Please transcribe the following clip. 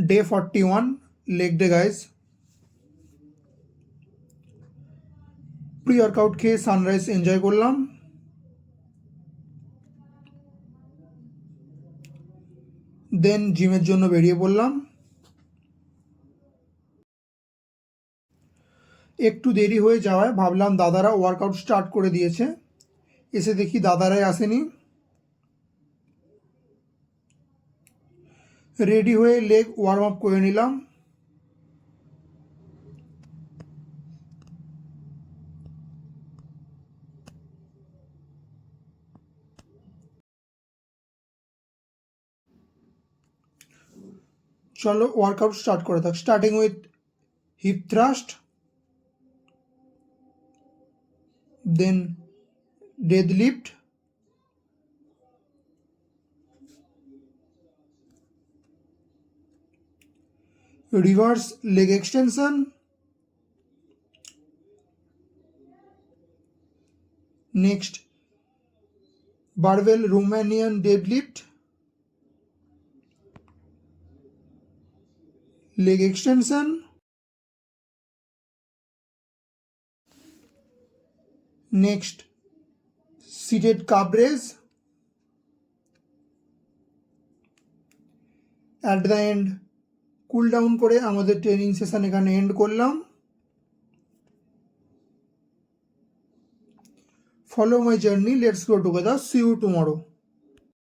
Day 41 leg day guys. Pre workout খেয়ে sunrise enjoy করলাম। দেন জিমের জন্য বেরিয়ে পড়লাম। একটু দেরি হয়ে যাওয়ায় ভাবলাম দাদারা ওয়ার্কআউট স্টার্ট করে দিয়েছে, এসে দেখি দাদারাই আসেনি। রেডি হয়ে লেগ ওয়ার্ম আপ করে নিলাম। চলো ওয়ার্কআউট স্টার্ট করে থাক। Starting with hip thrust, then deadlift, reverse leg extension, next barbell Romanian deadlift, leg extension, next seated calf raise, at the end cool down করে আমাদের ট্রেনিং সেশন এখানে end করলাম। Follow my journey, let's go together, see you tomorrow.